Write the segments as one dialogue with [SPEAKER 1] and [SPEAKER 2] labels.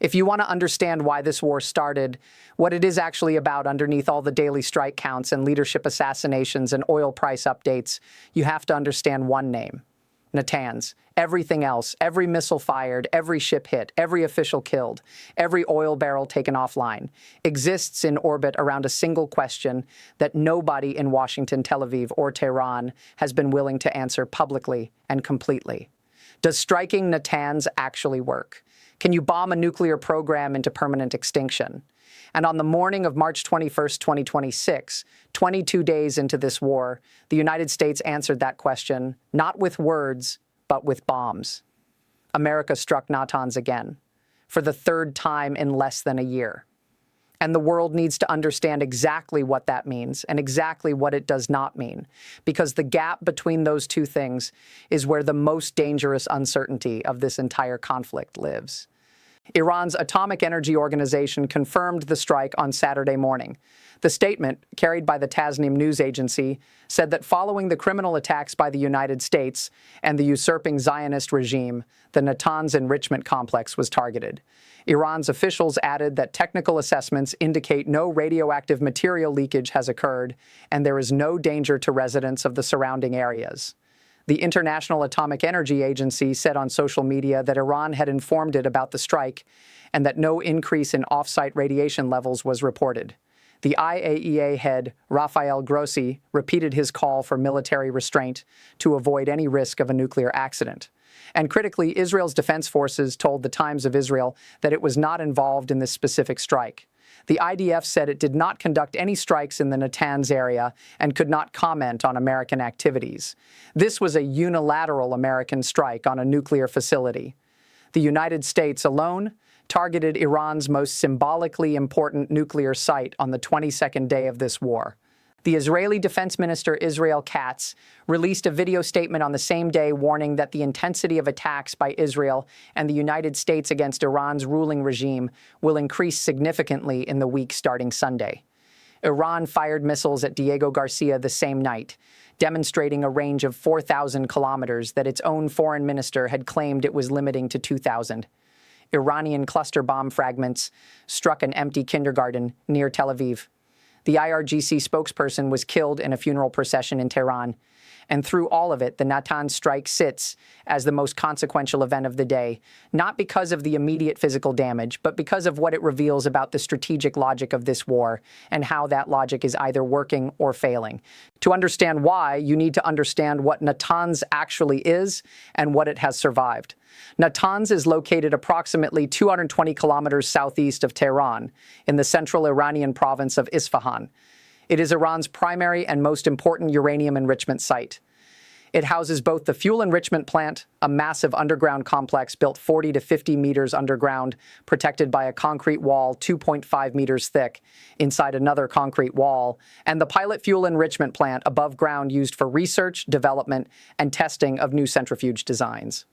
[SPEAKER 1] If you want to understand why this war started, what it is actually about underneath all the daily strike counts and leadership assassinations and oil price updates, you have to understand one name: Natanz. Everything else, every missile fired, every ship hit, every official killed, every oil barrel taken offline, exists in orbit around a single question that nobody in Washington, Tel Aviv, or Tehran has been willing to answer publicly and completely. Does striking Natanz actually work? Can you bomb a nuclear program into permanent extinction? And on the morning of March 21st, 2026, 22 days into this war, the United States answered that question, not with words, but with bombs. America struck Natanz again, for the third time in less than a year. And the world needs to understand exactly what that means and exactly what it does not mean, because the gap between those two things is where the most dangerous uncertainty of this entire conflict lives. Iran's Atomic Energy Organization confirmed the strike on Saturday morning. The statement, carried by the Tasnim news agency, said that following the criminal attacks by the United States and the usurping Zionist regime, the Natanz enrichment complex was targeted. Iran's officials added that technical assessments indicate no radioactive material leakage has occurred, and there is no danger to residents of the surrounding areas. The International Atomic Energy Agency said on social media that Iran had informed it about the strike and that no increase in off-site radiation levels was reported. The IAEA head, Rafael Grossi, repeated his call for military restraint to avoid any risk of a nuclear accident. And critically, Israel's defense forces told the Times of Israel that it was not involved in this specific strike. The IDF said it did not conduct any strikes in the Natanz area and could not comment on American activities. This was a unilateral American strike on a nuclear facility. The United States alone targeted Iran's most symbolically important nuclear site on the 22nd day of this war. The Israeli Defense Minister Israel Katz released a video statement on the same day warning that the intensity of attacks by Israel and the United States against Iran's ruling regime will increase significantly in the week starting Sunday. Iran fired missiles at Diego Garcia the same night, demonstrating a range of 4,000 kilometers that its own foreign minister had claimed it was limiting to 2,000. Iranian cluster bomb fragments struck an empty kindergarten near Tel Aviv. The IRGC spokesperson was killed in a funeral procession in Tehran. And through all of it, the Natanz strike sits as the most consequential event of the day, not because of the immediate physical damage, but because of what it reveals about the strategic logic of this war and how that logic is either working or failing. To understand why, you need to understand what Natanz actually is and what it has survived. Natanz is located approximately 220 kilometers southeast of Tehran, in the central Iranian province of Isfahan. It is Iran's primary and most important uranium enrichment site. It houses both the fuel enrichment plant, a massive underground complex built 40 to 50 meters underground, protected by a concrete wall 2.5 meters thick, inside another concrete wall, and the pilot fuel enrichment plant above ground used for research, development, and testing of new centrifuge designs.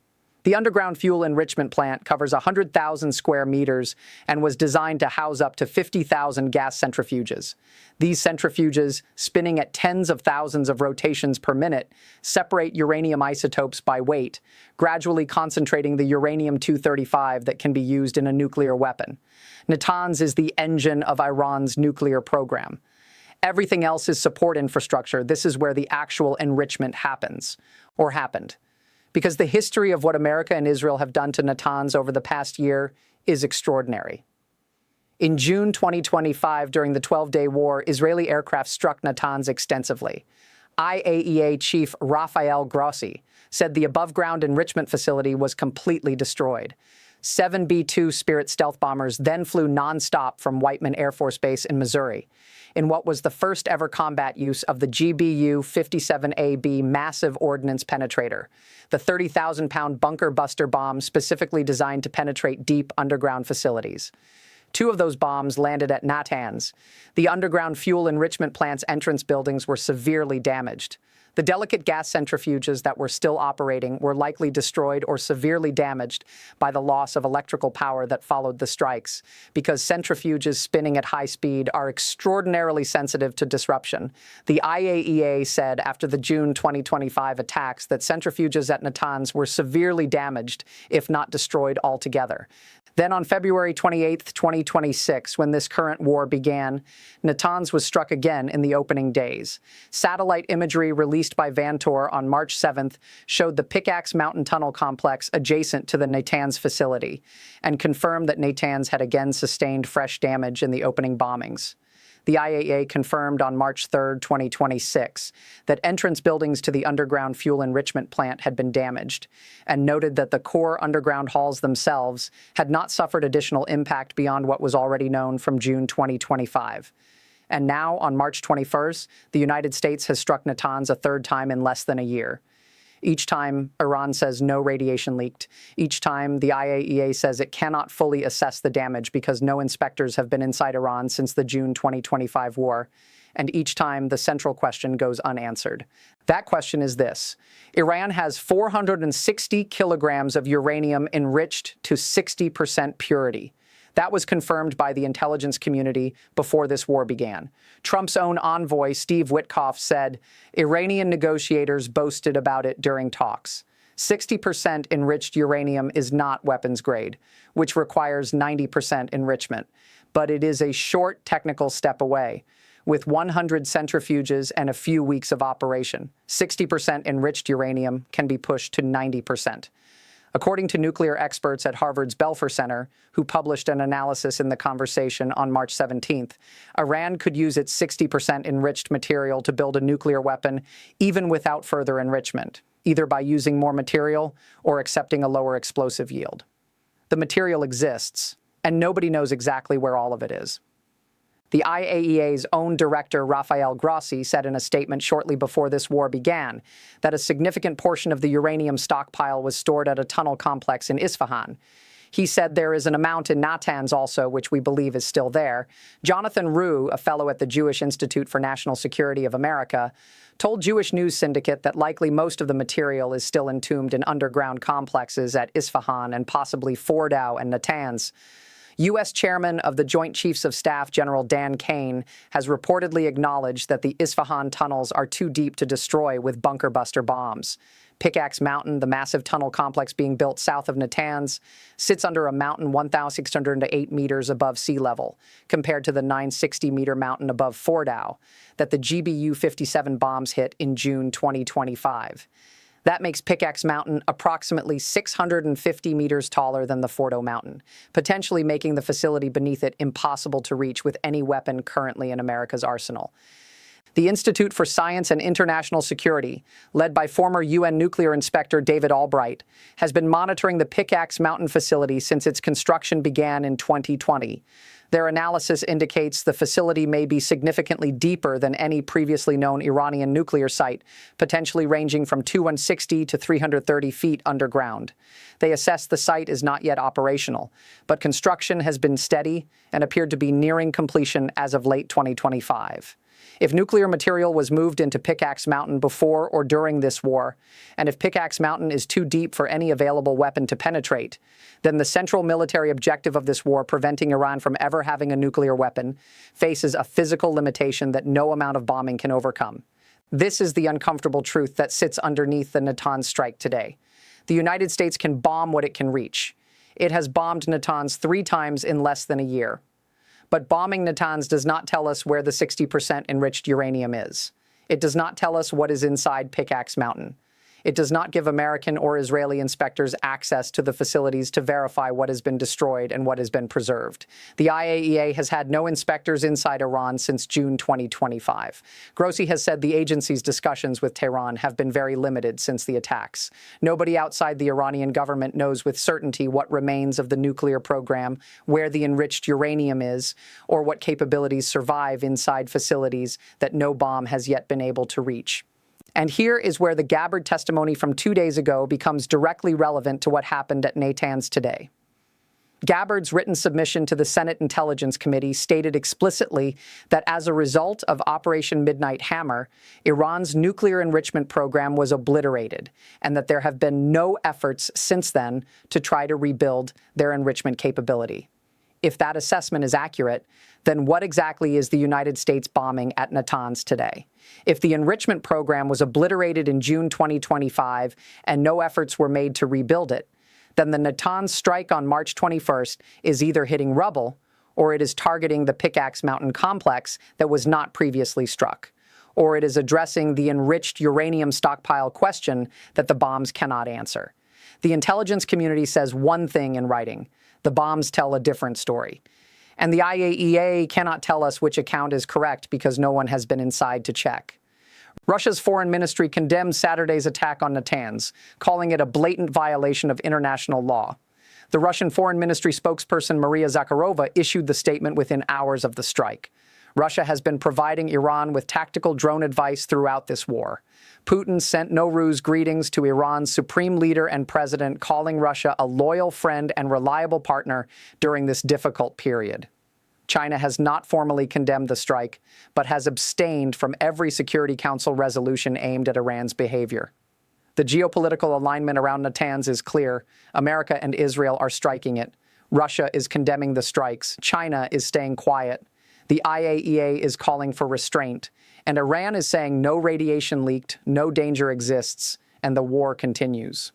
[SPEAKER 1] The underground fuel enrichment plant covers 100,000 square meters and was designed to house up to 50,000 gas centrifuges. These centrifuges, spinning at tens of thousands of rotations per minute, separate uranium isotopes by weight, gradually concentrating the uranium-235 that can be used in a nuclear weapon. Natanz is the engine of Iran's nuclear program. Everything else is support infrastructure. This is where the actual enrichment happens, or happened. Because the history of what America and Israel have done to Natanz over the past year is extraordinary. In June 2025, during the 12-day war, Israeli aircraft struck Natanz extensively. IAEA Chief Rafael Grossi said the above-ground enrichment facility was completely destroyed. 7 B-2 Spirit stealth bombers then flew non-stop from Whiteman Air Force Base in Missouri, in what was the first-ever combat use of the GBU-57AB massive ordnance penetrator, the 30,000-pound bunker buster bomb specifically designed to penetrate deep underground facilities. 2 of those bombs landed at Natanz. The underground fuel enrichment plant's entrance buildings were severely damaged. The delicate gas centrifuges that were still operating were likely destroyed or severely damaged by the loss of electrical power that followed the strikes, because centrifuges spinning at high speed are extraordinarily sensitive to disruption. The IAEA said after the June 2025 attacks that centrifuges at Natanz were severely damaged, if not destroyed altogether. Then on February 28, 2026, when this current war began, Natanz was struck again in the opening days. Satellite imagery released by Vantor on March 7th showed the Pickaxe Mountain tunnel complex adjacent to the Natanz facility and confirmed that Natanz had again sustained fresh damage in the opening bombings. The IAEA confirmed on March 3, 2026, that entrance buildings to the underground fuel enrichment plant had been damaged, and noted that the core underground halls themselves had not suffered additional impact beyond what was already known from June 2025. And now, on March 21st, the United States has struck Natanz a third time in less than a year. Each time, Iran says no radiation leaked. Each time, the IAEA says it cannot fully assess the damage because no inspectors have been inside Iran since the June 2025 war. And each time, the central question goes unanswered. That question is this: Iran has 460 kilograms of uranium enriched to 60% purity. That was confirmed by the intelligence community before this war began. Trump's own envoy, Steve Witkoff, said Iranian negotiators boasted about it during talks. 60% enriched uranium is not weapons grade, which requires 90% enrichment, but it is a short technical step away. With 100 centrifuges and a few weeks of operation, 60% enriched uranium can be pushed to 90%. According to nuclear experts at Harvard's Belfer Center, who published an analysis in The Conversation on March 17th, Iran could use its 60% enriched material to build a nuclear weapon even without further enrichment, either by using more material or accepting a lower explosive yield. The material exists, and nobody knows exactly where all of it is. The IAEA's own director, Rafael Grossi, said in a statement shortly before this war began that a significant portion of the uranium stockpile was stored at a tunnel complex in Isfahan. He said there is an amount in Natanz also, which we believe is still there. Jonathan Rue, a fellow at the Jewish Institute for National Security of America, told Jewish News Syndicate that likely most of the material is still entombed in underground complexes at Isfahan and possibly Fordow and Natanz. U.S. Chairman of the Joint Chiefs of Staff, General Dan Kane, has reportedly acknowledged that the Isfahan tunnels are too deep to destroy with bunker buster bombs. Pickaxe Mountain, the massive tunnel complex being built south of Natanz, sits under a mountain 1,608 meters above sea level, compared to the 960-meter mountain above Fordow that the GBU-57 bombs hit in June 2025. That makes Pickaxe Mountain approximately 650 meters taller than the Fordow Mountain, potentially making the facility beneath it impossible to reach with any weapon currently in America's arsenal. The Institute for Science and International Security, led by former UN nuclear inspector David Albright, has been monitoring the Pickaxe Mountain facility since its construction began in 2020. Their analysis indicates the facility may be significantly deeper than any previously known Iranian nuclear site, potentially ranging from 260 to 330 feet underground. They assess the site is not yet operational, but construction has been steady and appeared to be nearing completion as of late 2025. If nuclear material was moved into Pickaxe Mountain before or during this war, and if Pickaxe Mountain is too deep for any available weapon to penetrate, then the central military objective of this war, preventing Iran from ever having a nuclear weapon, faces a physical limitation that no amount of bombing can overcome. This is the uncomfortable truth that sits underneath the Natanz strike today. The United States can bomb what it can reach. It has bombed Natanz 3 times in less than a year. But bombing Natanz does not tell us where the 60% enriched uranium is. It does not tell us what is inside Pickaxe Mountain. It does not give American or Israeli inspectors access to the facilities to verify what has been destroyed and what has been preserved. The IAEA has had no inspectors inside Iran since June 2025. Grossi has said the agency's discussions with Tehran have been very limited since the attacks. Nobody outside the Iranian government knows with certainty what remains of the nuclear program, where the enriched uranium is, or what capabilities survive inside facilities that no bomb has yet been able to reach. And here is where the Gabbard testimony from 2 days ago becomes directly relevant to what happened at Natanz today. Gabbard's written submission to the Senate Intelligence Committee stated explicitly that as a result of Operation Midnight Hammer, Iran's nuclear enrichment program was obliterated, and that there have been no efforts since then to try to rebuild their enrichment capability. If that assessment is accurate, then what exactly is the United States bombing at Natanz today? If the enrichment program was obliterated in June 2025 and no efforts were made to rebuild it, then the Natanz strike on March 21st is either hitting rubble or it is targeting the Pickaxe Mountain complex that was not previously struck, or it is addressing the enriched uranium stockpile question that the bombs cannot answer. The intelligence community says one thing in writing. The bombs tell a different story. And the IAEA cannot tell us which account is correct because no one has been inside to check. Russia's foreign ministry condemned Saturday's attack on Natanz, calling it a blatant violation of international law. The Russian foreign ministry spokesperson Maria Zakharova issued the statement within hours of the strike. Russia has been providing Iran with tactical drone advice throughout this war. Putin sent Nowruz greetings to Iran's supreme leader and president, calling Russia a loyal friend and reliable partner during this difficult period. China has not formally condemned the strike, but has abstained from every Security Council resolution aimed at Iran's behavior. The geopolitical alignment around Natanz is clear. America and Israel are striking it. Russia is condemning the strikes. China is staying quiet. The IAEA is calling for restraint. And Iran is saying no radiation leaked, no danger exists, and the war continues.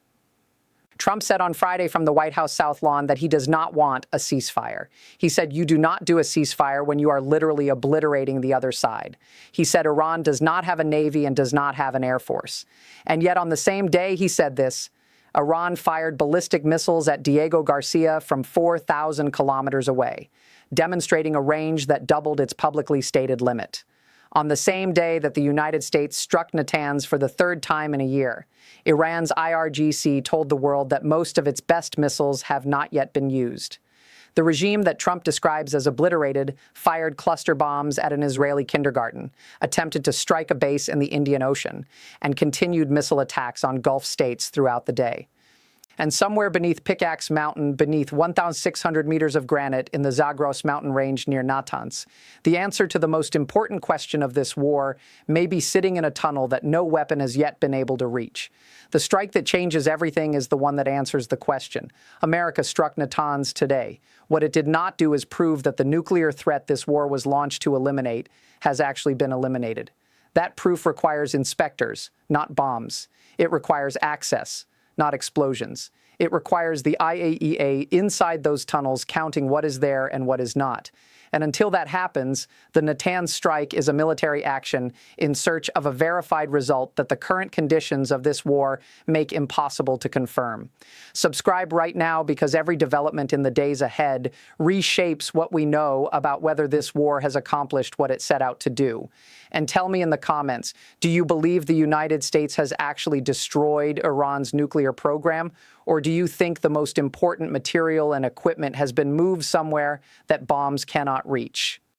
[SPEAKER 1] Trump said on Friday from the White House South Lawn that he does not want a ceasefire. He said, "You do not do a ceasefire when you are literally obliterating the other side." He said Iran does not have a navy and does not have an air force. And yet on the same day he said this, Iran fired ballistic missiles at Diego Garcia from 4,000 kilometers away, demonstrating a range that doubled its publicly stated limit. On the same day that the United States struck Natanz for the third time in a year, Iran's IRGC told the world that most of its best missiles have not yet been used. The regime that Trump describes as obliterated fired cluster bombs at an Israeli kindergarten, attempted to strike a base in the Indian Ocean, and continued missile attacks on Gulf states throughout the day. And somewhere beneath Pickaxe Mountain, beneath 1,600 meters of granite in the Zagros mountain range near Natanz, the answer to the most important question of this war may be sitting in a tunnel that no weapon has yet been able to reach. The strike that changes everything is the one that answers the question. America struck Natanz today. What it did not do is prove that the nuclear threat this war was launched to eliminate has actually been eliminated. That proof requires inspectors, not bombs. It requires access, not explosions. It requires the IAEA inside those tunnels counting what is there and what is not. And until that happens, the Natanz strike is a military action in search of a verified result that the current conditions of this war make impossible to confirm. Subscribe right now because every development in the days ahead reshapes what we know about whether this war has accomplished what it set out to do. And tell me in the comments, do you believe the United States has actually destroyed Iran's nuclear program? Or do you think the most important material and equipment has been moved somewhere that bombs cannot reach?